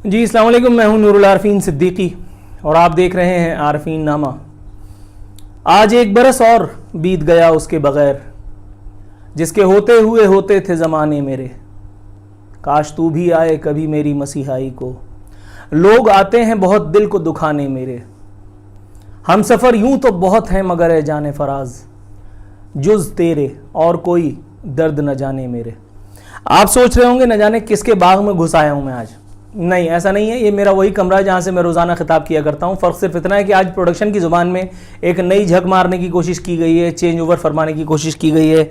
جی السلام علیکم، میں ہوں نور العارفین صدیقی اور آپ دیکھ رہے ہیں عارفین نامہ۔ آج ایک برس اور بیت گیا اس کے بغیر، جس کے ہوتے ہوئے ہوتے تھے زمانے میرے۔ کاش تو بھی آئے کبھی میری مسیحائی کو، لوگ آتے ہیں بہت دل کو دکھانے میرے۔ ہم سفر یوں تو بہت ہیں مگر اے جان فراز، جز تیرے اور کوئی درد نہ جانے میرے۔ آپ سوچ رہے ہوں گے نہ جانے کس کے باغ میں گھس آیا ہوں میں آج۔ نہیں، ایسا نہیں ہے، یہ میرا وہی کمرہ ہے جہاں سے میں روزانہ خطاب کیا کرتا ہوں۔ فرق صرف اتنا ہے کہ آج پروڈکشن کی زبان میں ایک نئی جھک مارنے کی کوشش کی گئی ہے، چینج اوور فرمانے کی کوشش کی گئی ہے۔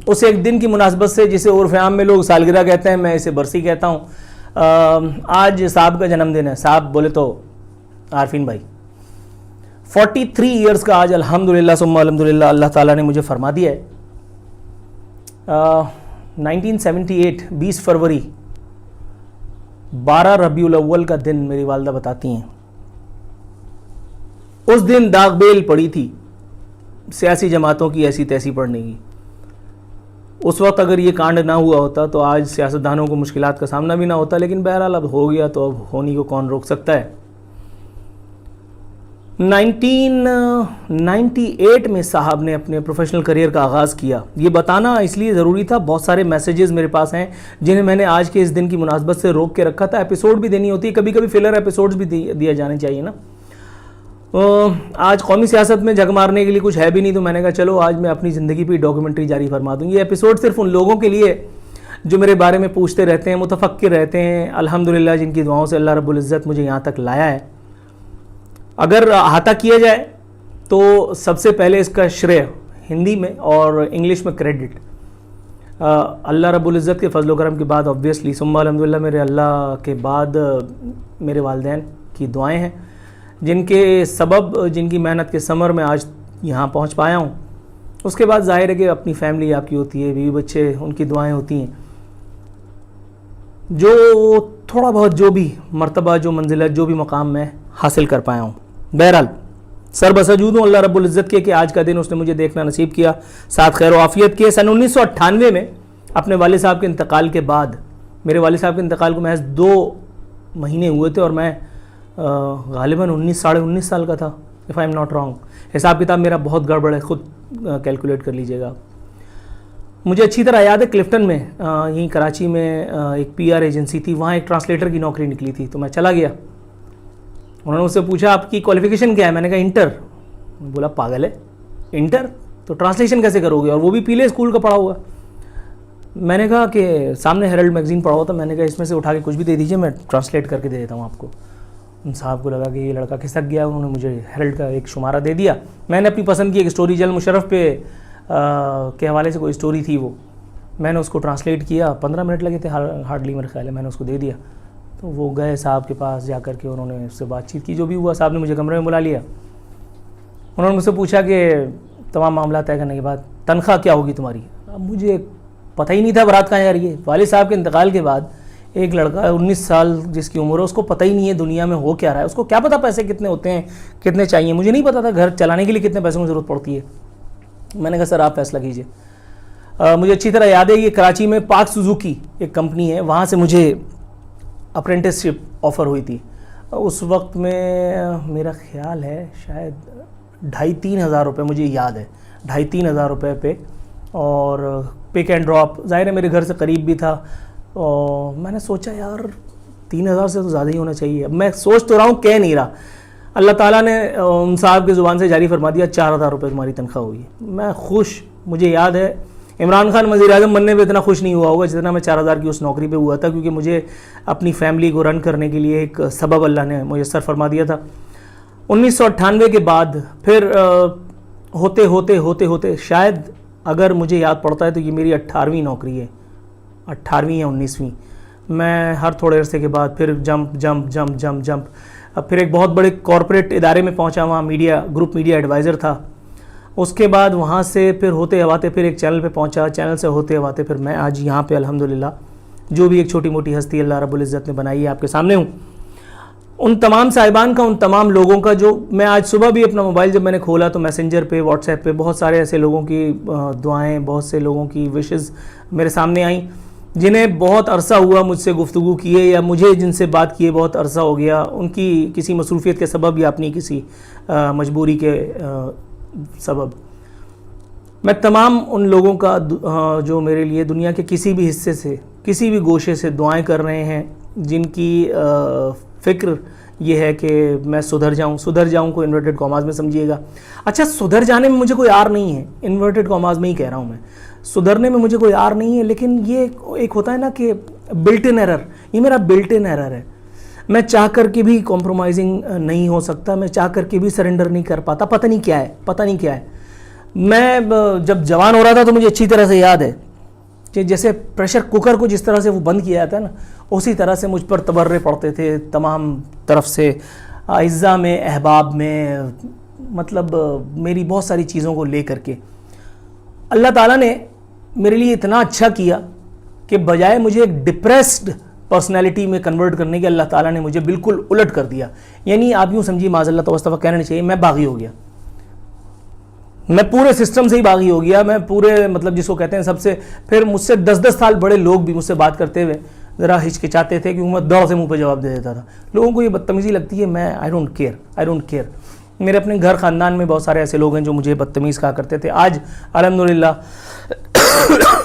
اس ایک دن کی مناسبت سے جسے عرف عام میں لوگ سالگرہ کہتے ہیں، میں اسے برسی کہتا ہوں۔ آج صاحب کا جنم دن ہے۔ صاحب بولے تو عارفین بھائی 43 ایئرس کا آج الحمدللہ ثم الحمدللہ اللہ تعالیٰ نے مجھے فرما دیا ہے۔ 1978 20 فروری 12 ربیع الاول کا دن میری والدہ بتاتی ہیں، اس دن داغ بیل پڑی تھی سیاسی جماعتوں کی ایسی تیسی پڑھنے کی۔ اس وقت اگر یہ کانڈ نہ ہوا ہوتا تو آج سیاستدانوں کو مشکلات کا سامنا بھی نہ ہوتا، لیکن بہرحال اب ہو گیا تو اب ہونے کو کون روک سکتا ہے۔ 1998 میں صاحب نے اپنے پروفیشنل کریئر کا آغاز کیا۔ یہ بتانا اس لیے ضروری تھا، بہت سارے میسیجز میرے پاس ہیں جنہیں میں نے آج کے اس دن کی مناسبت سے روک کے رکھا تھا۔ ایپیسوڈ بھی دینی ہوتی ہے، کبھی کبھی فلر ایپیسوڈز بھی دیا جانے چاہیے نا۔ آج قومی سیاست میں جھگ مارنے کے لیے کچھ ہے بھی نہیں، تو میں نے کہا چلو آج میں اپنی زندگی پہ ڈاکیومنٹری جاری فرما دوں۔ یہ ایپیسوڈ صرف ان لوگوں کے لیے جو میرے بارے میں پوچھتے رہتے ہیں، متفکر رہتے ہیں، الحمدللہ جن کی دعاؤں سے اللہ رب العزت مجھے یہاں تک لایا ہے۔ اگر احاطہ کیا جائے تو سب سے پہلے اس کا شرے ہندی میں اور انگلش میں کریڈٹ اللہ رب العزت کے فضل و کرم کے بعد obviously ثم الحمدللہ میرے اللہ کے بعد میرے والدین کی دعائیں ہیں، جن کے سبب، جن کی محنت کے ثمر میں آج یہاں پہنچ پایا ہوں۔ اس کے بعد ظاہر ہے کہ اپنی فیملی آپ کی ہوتی ہے، بیوی بچے، ان کی دعائیں ہوتی ہیں۔ جو تھوڑا بہت جو بھی مرتبہ، جو منزلت، جو بھی مقام میں حاصل کر پایا ہوں، بہرحال سر بسجود ہوں اللہ رب العزت کے کہ آج کا دن اس نے مجھے دیکھنا نصیب کیا، ساتھ خیر و عافیت کے۔ سن 1998 میں اپنے والد صاحب کے انتقال کے بعد، میرے والد صاحب کے انتقال کو محض 2 مہینے ہوئے تھے اور میں غالباً 19 سال کا تھا، if I am not wrong۔ حساب کتاب میرا بہت گڑبڑ ہے، خود کیلکولیٹ کر لیجئے گا۔ مجھے اچھی طرح یاد ہے کلفٹن میں، یہیں کراچی میں ایک PR ایجنسی تھی، وہاں ایک ٹرانسلیٹر کی نوکری نکلی تھی، تو میں چلا گیا۔ انہوں نے مجھ سے پوچھا آپ کی کوالیفیکیشن کیا ہے؟ میں نے کہا انٹر۔ بولا پاگل ہے، انٹر تو ٹرانسلیشن کیسے کرو گے، اور وہ بھی پیلے اسکول کا پڑھا ہوا۔ میں نے کہا کہ سامنے ہیرلڈ میگزین پڑھا ہوا تھا، میں نے کہا اس میں سے اٹھا کے کچھ بھی دے دیجئے، میں ٹرانسلیٹ کر کے دے دیتا ہوں آپ کو۔ ان صاحب کو لگا کہ یہ لڑکا کھسک گیا، انہوں نے مجھے ہیرلڈ کا ایک شمارہ دے دیا۔ میں نے اپنی پسند کی ایک اسٹوری جل مشرف پہ کے حوالے سے کوئی اسٹوری تھی، وہ میں نے اس کو ٹرانسلیٹ کیا، 15 منٹ لگے تھے ہارڈلی میرے خیال ہے، میں نے اس کو دے دیا۔ تو وہ گئے صاحب کے پاس، جا کر کے انہوں نے اس سے بات چیت کی، جو بھی ہوا صاحب نے مجھے کمرے میں بلا لیا۔ انہوں نے مجھ سے پوچھا کہ تمام معاملات طے کرنے کے بعد تنخواہ کیا ہوگی تمہاری؟ اب مجھے پتہ ہی نہیں تھا برات کہاں جا رہی ہے۔ والد صاحب کے انتقال کے بعد ایک لڑکا 19 سال جس کی عمر ہے، اس کو پتہ ہی نہیں ہے دنیا میں ہو کیا رہا ہے، اس کو کیا پتہ پیسے کتنے ہوتے ہیں، کتنے چاہیے۔ مجھے نہیں پتا تھا گھر چلانے کے لیے کتنے پیسوں کی ضرورت پڑتی ہے۔ میں نے کہا سر آپ فیصلہ کیجیے۔ مجھے اچھی طرح یاد ہے، یہ کراچی میں پاک سوزوکی ایک کمپنی ہے، وہاں سے مجھے اپرینٹس شپ آفر ہوئی تھی۔ اس وقت میں میرا خیال ہے شاید 2,500-3 ہزار روپے، مجھے یاد ہے 2,500-3 ہزار روپے پہ، اور پک اینڈ ڈراپ، ظاہر ہے میرے گھر سے قریب بھی تھا۔ اور میں نے سوچا یار 3,000 سے تو زیادہ ہی ہونا چاہیے۔ اب میں سوچ تو رہا ہوں، کہہ نہیں رہا۔ اللہ تعالیٰ نے ان صاحب کی زبان سے جاری فرما دیا 4,000 روپے تمہاری تنخواہ ہوئی۔ میں خوش، مجھے یاد ہے عمران خان وزیر اعظم بننے پہ اتنا خوش نہیں ہوا ہوگا جتنا میں 4,000 کی اس نوکری پہ ہوا تھا، کیونکہ مجھے اپنی فیملی کو رن کرنے کے لیے ایک سبب اللہ نے میسر فرما دیا تھا۔ 1998 کے بعد پھر ہوتے ہوتے ہوتے ہوتے شاید اگر مجھے یاد پڑتا ہے تو یہ میری 18ویں نوکری ہے، 18ویں یا 19ویں۔ میں ہر تھوڑے عرصے کے بعد پھر جمپ اب پھر ایک بہت بڑے کارپوریٹ ادارے میں پہنچا، وہاں گروپ میڈیا ایڈوائزر تھا۔ اس کے بعد وہاں سے پھر ہوتے ہواتے پھر ایک چینل پہ پہنچا، چینل سے ہوتے ہواتے پھر میں آج یہاں پہ الحمدللہ جو بھی ایک چھوٹی موٹی ہستی اللہ رب العزت نے بنائی ہے آپ کے سامنے ہوں۔ ان تمام صاحبان کا، ان تمام لوگوں کا، جو میں آج صبح بھی اپنا موبائل جب میں نے کھولا تو میسنجر پہ، واٹس ایپ پہ بہت سارے ایسے لوگوں کی دعائیں، بہت سے لوگوں کی وشز میرے سامنے آئیں جنہیں بہت عرصہ ہوا مجھ سے گفتگو کیے یا مجھے جن سے بات کیے بہت عرصہ ہو گیا، ان کی کسی مصروفیت کے سبب یا اپنی کسی مجبوری کے سبب، میں تمام ان لوگوں کا جو میرے لیے دنیا کے کسی بھی حصے سے، کسی بھی گوشے سے دعائیں کر رہے ہیں، جن کی فکر یہ ہے کہ میں سدھر جاؤں کو انورٹڈ کاماز میں سمجھیے گا۔ اچھا، سدھر جانے میں مجھے کوئی آر نہیں ہے، انورٹڈ کاماز میں ہی کہہ رہا ہوں میں، سدھرنے میں مجھے کوئی آر نہیں ہے، لیکن یہ ایک ہوتا ہے نا کہ بلٹ ان ایرر، یہ میرا بلٹ ان ایرر ہے۔ میں چاہ کر کے بھی کمپرومائزنگ نہیں ہو سکتا، میں چاہ کر کے بھی سرنڈر نہیں کر پاتا، پتہ نہیں کیا ہے۔ میں جب جوان ہو رہا تھا تو مجھے اچھی طرح سے یاد ہے کہ جیسے پریشر کوکر کو جس طرح سے وہ بند کیا جاتا ہے نا، اسی طرح سے مجھ پر تبرے پڑتے تھے تمام طرف سے، اعزاء میں، احباب میں، مطلب میری بہت ساری چیزوں کو لے کر کے۔ اللہ تعالیٰ نے میرے لیے اتنا اچھا کیا کہ بجائے مجھے ایک ڈپریسڈ پرسنالٹی میں کنورٹ کرنے کے، اللہ تعالیٰ نے مجھے بالکل الٹ کر دیا۔ یعنی آپ یوں سمجھیے، معاذ اللہ توستہ کہنا نہیں چاہیے، میں باغی ہو گیا، میں پورے سسٹم سے ہی باغی ہو گیا، میں پورے مطلب جس کو کہتے ہیں سب سے، پھر مجھ سے 10 سال بڑے لوگ بھی مجھ سے بات کرتے ہوئے ذرا ہچکچاتے تھے کیونکہ میں دوڑ سے منہ پہ جواب دے دیتا تھا۔ لوگوں کو یہ بدتمیزی لگتی ہے، میں آئی ڈونٹ کیئر۔ میرے اپنے گھر خاندان میں بہت سارے ایسے لوگ ہیں جو مجھے بدتمیز کہا کرتے تھے۔ آج الحمدللہ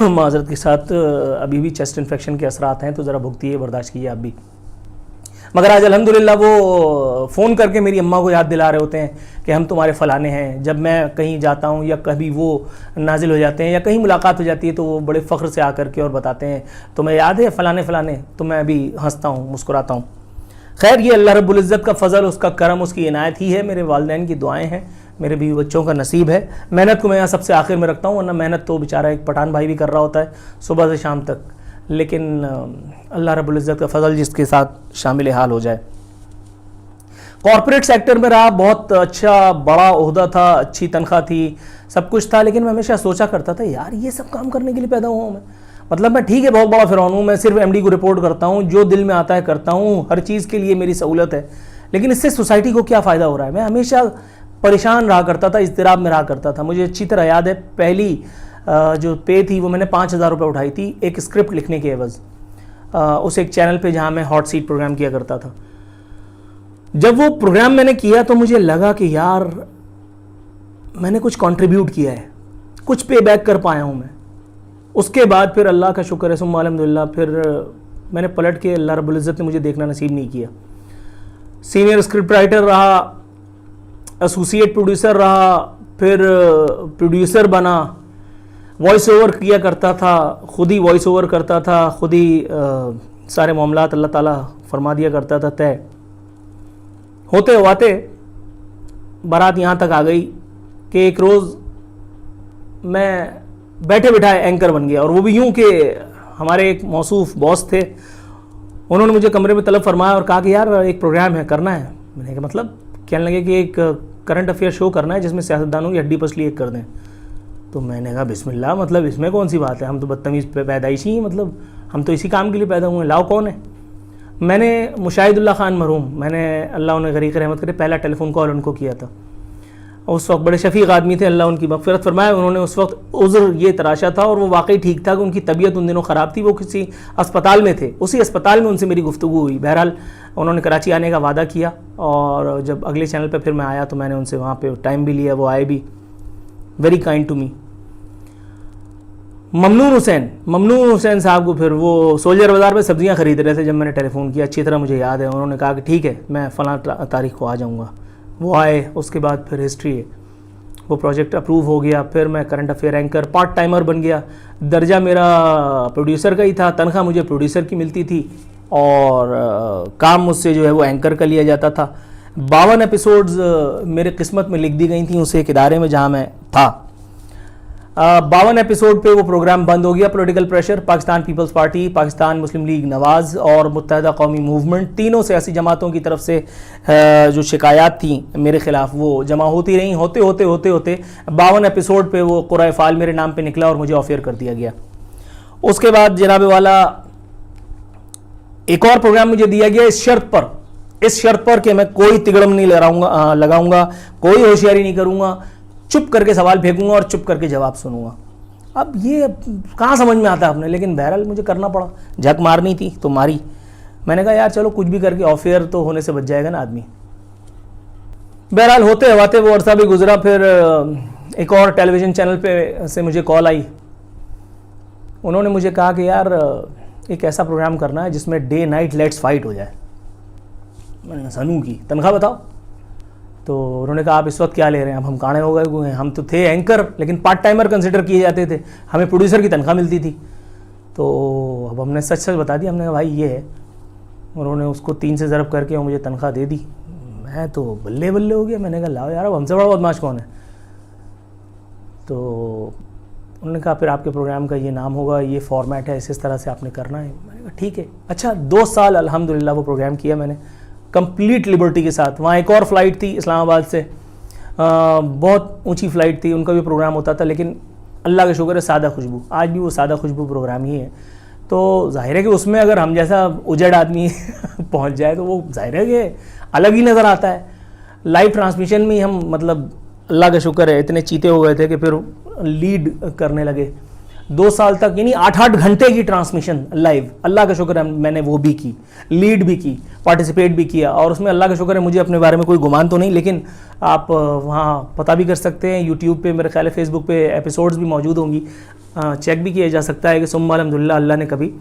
معذرت کے ساتھ ابھی بھی چیسٹ انفیکشن کے اثرات ہیں، تو ذرا بھگتیے، برداشت کیجیے آپ بھی، مگر آج الحمدللہ وہ فون کر کے میری اماں کو یاد دلا رہے ہوتے ہیں کہ ہم تمہارے فلانے ہیں۔ جب میں کہیں جاتا ہوں یا کبھی وہ نازل ہو جاتے ہیں یا کہیں ملاقات ہو جاتی ہے تو وہ بڑے فخر سے آ کر کے اور بتاتے ہیں تمہیں یاد ہے فلانے، تو میں ابھی ہنستا ہوں، مسکراتا ہوں۔ خیر، یہ اللہ رب العزت کا فضل، اس کا کرم، اس کی عنایت ہی ہے، میرے والدین کی دعائیں ہیں، میرے بیوی بچوں کا نصیب ہے۔ محنت کو میں یہاں سب سے آخر میں رکھتا ہوں، ورنہ محنت تو بیچارہ ایک پٹھان بھائی بھی کر رہا ہوتا ہے صبح سے شام تک، لیکن اللہ رب العزت کا فضل جس کے ساتھ شامل حال ہو جائے۔ کارپوریٹ سیکٹر میں رہا، بہت اچھا بڑا عہدہ تھا، اچھی تنخواہ تھی، سب کچھ تھا، لیکن میں ہمیشہ سوچا کرتا تھا یار یہ سب کام کرنے کے لیے پیدا ہوا ہوں میں، مطلب میں ٹھیک ہے بہت بڑا فرعون ہوں، میں صرف ایم ڈی کو رپورٹ کرتا ہوں، جو دل میں آتا ہے کرتا ہوں، ہر چیز کے لیے میری سہولت ہے، لیکن اس سے سوسائٹی کو کیا فائدہ ہو رہا ہے؟ میں ہمیشہ پریشان رہا کرتا تھا، اضطراب میں رہا کرتا تھا۔ مجھے اچھی طرح یاد ہے پہلی جو پے تھی وہ میں نے 5000 روپے اٹھائی تھی ایک اسکرپٹ لکھنے کے عوض، اس ایک چینل پہ جہاں میں ہاٹ سیٹ پروگرام کیا کرتا تھا۔ جب وہ پروگرام میں نے کیا تو مجھے لگا کہ یار میں نے کچھ کنٹریبیوٹ کیا ہے، کچھ پے بیک کر پایا ہوں میں۔ اس کے بعد پھر اللہ کا شکر ہے ثم الحمدللہ، پھر میں نے پلٹ کے، اللہ رب العزت نے مجھے دیکھنا نصیب نہیں کیا۔ سینئر اسکرپٹ رائٹر رہا، ایسوسیٹ پروڈیوسر رہا، پھر پروڈیوسر بنا، وائس اوور کیا کرتا تھا، خود ہی وائس اوور کرتا تھا، خود ہی سارے معاملات اللہ تعالیٰ فرما دیا کرتا تھا طے۔ ہوتے ہوتے بارات یہاں تک آ گئی کہ ایک روز میں بیٹھے بٹھائے اینکر بن گیا، اور وہ بھی یوں کہ ہمارے ایک موصوف باس تھے، انہوں نے مجھے کمرے میں طلب فرمایا اور کہا کہ یار ایک پروگرام ہے، کرنا ہے۔ میں نے کہا مطلب؟ کہنے لگے کہ ایک کرنٹ افیئر شو کرنا ہے جس میں سیاستدانوں کی ہڈی پسلی ایک کر دیں۔ تو میں نے کہا بسم اللہ، مطلب اس میں کون سی بات ہے، ہم تو بدتمیز پیدائشی ہیں، مطلب ہم تو اسی کام کے لیے پیدا ہوئے ہیں، لاؤ کون ہے۔ میں نے مشاہد اللہ خان مرحوم، میں نے اللہ انہیں غریق رحمت کرے پہلا ٹیلی فون کال ان کو کیا تھا، اس وقت بڑے شفیق آدمی تھے، اللہ ان کی مغفرت فرمائے۔ انہوں نے اس وقت عذر یہ تراشا تھا، اور وہ واقعی ٹھیک تھا کہ ان کی طبیعت ان دنوں خراب تھی، وہ کسی اسپتال میں تھے، اسی اسپتال میں ان سے میری گفتگو ہوئی۔ بہرحال انہوں نے کراچی آنے کا وعدہ کیا، اور جب اگلے چینل پہ پھر میں آیا تو میں نے ان سے وہاں پہ ٹائم بھی لیا، وہ آئے بھی، very kind to me. Mamnoon Hussain صاحب کو پھر وہ سولجر بازار پہ سبزیاں خرید رہے تھے جب میں نے ٹیلی فون کیا، اچھی طرح مجھے یاد ہے۔ انہوں نے کہا کہ ٹھیک ہے میں فلاں تاریخ کو آ جاؤں گا، وہ آئے، اس کے بعد پھر ہسٹری ہے، وہ پروجیکٹ اپروو ہو گیا، پھر میں current affair anchor part timer بن گیا، درجہ میرا پروڈیوسر کا ہی تھا، تنخواہ مجھے پروڈیوسر کی ملتی تھی، اور کام مجھ سے جو ہے وہ اینکر کا لیا جاتا تھا۔ 52 ایپیسوڈز میرے قسمت میں لکھ دی گئی تھیں اس ایک ادارے میں جہاں میں تھا۔ 52 ایپیسوڈ پہ وہ پروگرام بند ہو گیا۔ Political pressure, Pakistan peoples party, Pakistan Muslim league Nawaz اور متحدہ قومی موومنٹ، تینوں سیاسی جماعتوں کی طرف سے جو شکایات تھیں میرے خلاف وہ جمع ہوتی رہیں، ہوتے 52 ایپیسوڈ پہ وہ قرعہ فعال میرے نام پہ نکلا اور مجھے آف ایئر کر دیا گیا۔ اس کے بعد جناب والا ایک اور پروگرام مجھے دیا گیا اس شرط پر کہ میں کوئی تگڑم نہیں لگاؤں گا، کوئی ہوشیاری نہیں کروں گا، چپ کر کے سوال پھینکوں گا اور چپ کر کے جواب سنوں گا۔ اب یہ کہاں سمجھ میں آتا ہے اپنے, لیکن بہرحال مجھے کرنا پڑا, جھک مارنی تھی تو ماری. میں نے کہا یار چلو کچھ بھی کر کے آف ایئر تو ہونے سے بچ جائے گا نا آدمی. بہرحال ہوتے ہواتے وہ عرصہ بھی گزرا. پھر ایک اور ٹیلی ویژن چینل پہ سے مجھے کال آئی. انہوں نے مجھے کہا کہ یار ایک ایسا پروگرام کرنا ہے جس میں ڈے نائٹ لیٹس فائٹ ہو جائے. میں نے کہا سنوں کی, تنخواہ بتاؤ. تو انہوں نے کہا آپ اس وقت کیا لے رہے ہیں؟ اب ہم کانے ہو گئے ہوئے ہیں, ہم تو تھے اینکر لیکن پارٹ ٹائمر کنسیڈر کیے جاتے تھے, ہمیں پروڈیوسر کی تنخواہ ملتی تھی. تو اب ہم نے سچ بتا دیا, ہم نے کہا بھائی یہ ہے. انہوں نے اس کو 3 سے ضرب کر کے مجھے تنخواہ دے دی. میں تو بلے بلے ہو گیا. میں نے کہا لاؤ یار, اب ہم سے بڑا بدماش کون ہے؟ تو انہوں نے کہا پھر آپ کے پروگرام کا یہ نام ہوگا, یہ فارمیٹ ہے, اس طرح سے آپ نے کرنا ہے. میں نے کہا ٹھیک ہے. اچھا 2 سال الحمدللہ وہ پروگرام کیا میں نے کمپلیٹ لبرٹی کے ساتھ. وہاں ایک اور فلائٹ تھی اسلام آباد سے, بہت اونچی فلائٹ تھی, ان کا بھی پروگرام ہوتا تھا, لیکن اللہ کا شکر ہے سادہ خوشبو, آج بھی وہ سادہ خوشبو پروگرام ہی ہے. تو ظاہر ہے کہ اس میں اگر ہم جیسا اجڑ آدمی پہنچ جائے تو وہ ظاہر ہے کہ الگ ہی نظر آتا ہے. لائیو ٹرانسمیشن میں ہم مطلب اللہ کا شکر ہے اتنے چیتے ہو گئے تھے کہ پھر لیڈ کرنے لگے 2 سال تک, یعنی 8-8 گھنٹے کی ٹرانسمیشن لائیو. اللہ کا شکر ہے میں نے وہ بھی کی, لیڈ بھی کی, پارٹیسپیٹ بھی کیا. اور اس میں اللہ کا شکر ہے مجھے اپنے بارے میں کوئی گمان تو نہیں, لیکن آپ وہاں پتہ بھی کر سکتے ہیں. یوٹیوب پہ میرے خیال ہے, فیس بک پہ ایپیسوڈز بھی موجود ہوں گی, چیک بھی کیا جا سکتا ہے کہ ثم الحمدللہ اللہ نے کبھی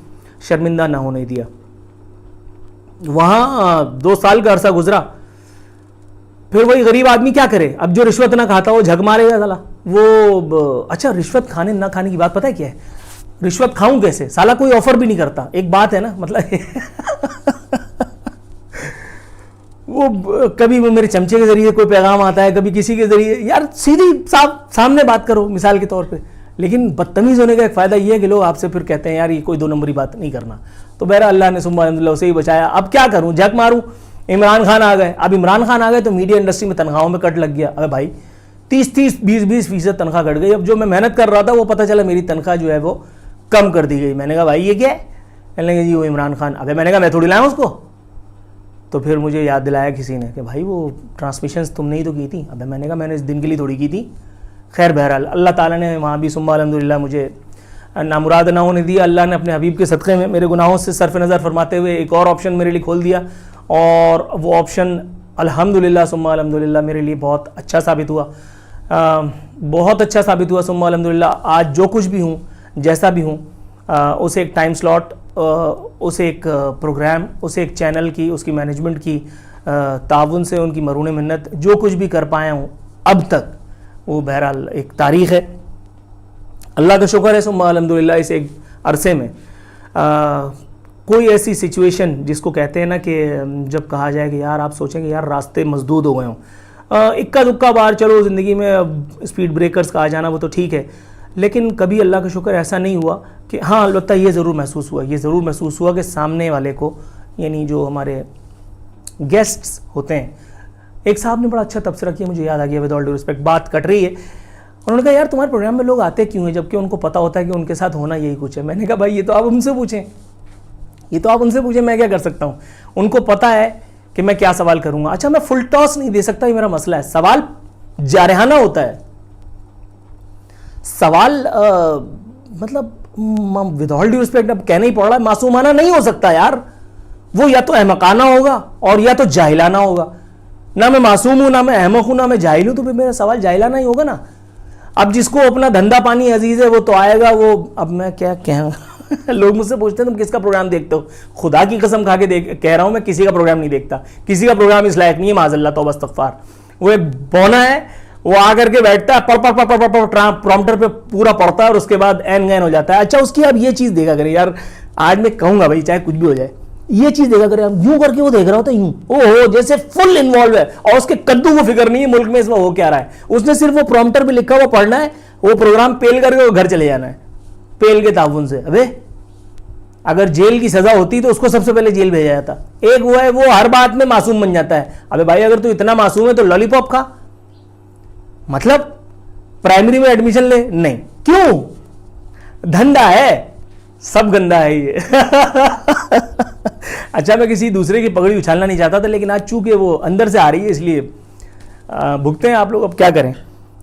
شرمندہ نہ ہونے دیا. وہاں 2 سال کا عرصہ گزرا. پھر وہی غریب آدمی کیا کرے, اب جو رشوت نہ کھاتا وہ جھگ مارے گا سالا. وہ اچھا رشوت کھانے نہ کھانے کی بات پتہ ہے کیا ہے, رشوت کھاؤں کیسے, سالا کوئی آفر بھی نہیں کرتا. ایک بات ہے نا, مطلب وہ کبھی میرے چمچے کے ذریعے کوئی پیغام آتا ہے, کبھی کسی کے ذریعے. یار سیدھی سامنے بات کرو مثال کے طور پہ. لیکن بدتمیز ہونے کا ایک فائدہ یہ ہے کہ لوگ آپ سے پھر کہتے ہیں یار یہ کوئی 2 نمبری بات نہیں کرنا. تو بہرحال اللہ نے سبحان اللہ اسے ہی بچایا. اب کیا کروں, جھک ماروں. عمران خان آ گئے. اب عمران خان آ گئے تو میڈیا انڈسٹری میں تنخواہوں میں کٹ لگ گیا. ابے بھائی 30-20% تنخواہ کٹ گئی. اب جو میں محنت کر رہا تھا وہ پتہ چلا میری تنخواہ جو ہے وہ کم کر دی گئی. میں نے کہا بھائی یہ کیا ہے؟ کہنے لگے جی وہ عمران خان. ابے میں نے کہا میں تھوڑی لایا اس کو. تو پھر مجھے یاد دلایا کسی نے کہ بھائی وہ ٹرانسمیشنز تم نے ہی تو کی تھی. ابے میں نے کہا میں نے اس دن کے لیے تھوڑی کی تھی. خیر بہرحال اللہ تعالیٰ نے وہاں بھی ثم الحمدللہ مجھے نامراد نہ ہونے دیا. اللہ نے اپنے حبیب کے صدقے میں میرے گناہوں سے صرف نظر فرماتے ہوئے ایک اور آپشن میرے لیے کھول دیا, اور وہ آپشن الحمدللہ ثم الحمدللہ میرے لیے بہت اچھا ثابت ہوا, بہت اچھا ثابت ہوا ثم الحمدللہ. آج جو کچھ بھی ہوں, جیسا بھی ہوں, اسے ایک ٹائم سلاٹ, اسے ایک پروگرام, اسے ایک چینل کی, اس کی مینجمنٹ کی تعاون سے, ان کی مرہون منت, جو کچھ بھی کر پایا ہوں اب تک وہ بہرحال ایک تاریخ ہے. اللہ کا شکر ہے ثم الحمدللہ. اس ایک عرصے میں کوئی ایسی سچویشن جس کو کہتے ہیں نا کہ جب کہا جائے کہ یار آپ سوچیں کہ یار راستے مسدود ہو گئے ہوں, اکا دکا بار چلو زندگی میں اسپیڈ بریکرز کا آ جانا وہ تو ٹھیک ہے, لیکن کبھی اللہ کا شکر ایسا نہیں ہوا کہ ہاں البتہ یہ ضرور محسوس ہوا کہ سامنے والے کو, یعنی جو ہمارے گیسٹس ہوتے ہیں. ایک صاحب نے بڑا اچھا تبصرہ کیا, مجھے یاد آ گیا, ود آل ڈیو ریسپیکٹ, بات کٹ رہی ہے. انہوں نے کہا یار تمہارے پروگرام میں لوگ آتے کیوں ہیں جبکہ ان کو پتہ ہوتا ہے کہ ان کے ساتھ ہونا یہی کچھ ہے. میں نے کہا بھائی یہ تو آپ ان سے پوچھیں, میں کیا کر سکتا ہوں. ان کو پتہ ہے کہ میں کیا سوال کروں گا. اچھا میں فل ٹاس نہیں دے سکتا, یہ میرا مسئلہ ہے. سوال جارحانہ ہوتا ہے, سوال مطلب ود آل ڈیو ریسپیکٹ اب کہنا ہی پڑ رہا ہے, معصومانہ نہیں ہو سکتا یار. وہ یا تو احمقانہ ہوگا اور یا تو جاہلانہ ہوگا. نہ میں معصوم ہوں, نہ میں احمق ہوں, نہ میں جاہل ہوں, تو پھر میرا سوال جاہلانہ ہی ہوگا نا. اب جس کو اپنا دھندا پانی عزیز ہے وہ تو آئے گا. وہ اب میں کیا کہوں, لوگ مجھ سے پوچھتے ہیں تم کس کا پروگرام دیکھتے ہو. خدا کی قسم کھا کے کہہ رہا ہوں میں کسی کا پروگرام نہیں دیکھتا. کسی کا پروگرام اس لائق نہیں ہے, معاذ اللہ, توبہ استغفار. وہ ایک بونا ہے, وہ آ کر کے بیٹھتا ہے, پرومپٹر پہ پورا پڑھتا ہے اور اس کے بعد این گین ہو جاتا ہے. اچھا اس کی اب یہ چیز دیکھا کریں یار, آج میں کہوں گا بھائی چاہے کچھ بھی ہو جائے, یہ چیز دیکھا کریں. اب یوں کر کے وہ دیکھ رہا ہوتا ہے یوں, اوہو جیسے فل انوالو ہے, اور اس کے کدو کو فکر نہیں ہے ملک میں اس میں ہو کیا رہا ہے. اس نے صرف وہ پرومپٹر پہ لکھا ہوا پڑھنا ہے, وہ پروگرام پیل کر کے وہ گھر چلے جانا ہے پیل کے تعاون سے. ابے اگر جیل کی سزا ہوتی تو اس کو سب سے پہلے جیل بھیجا جاتا. ایک وہ ہے وہ ہر بات میں معصوم بن جاتا ہے. ابے بھائی اگر تو اتنا معصوم ہے تو لالی پاپ کھا, مطلب پرائمری میں ایڈمیشن لے. نہیں, کیوں, دھندا ہے, سب گندا ہے یہ. اچھا میں کسی دوسرے کی پگڑی اچھالنا نہیں چاہتا تھا, لیکن آج چونکہ وہ اندر سے آ رہی ہے اس لیے بھگتے ہیں آپ لوگ. اب کیا کریں,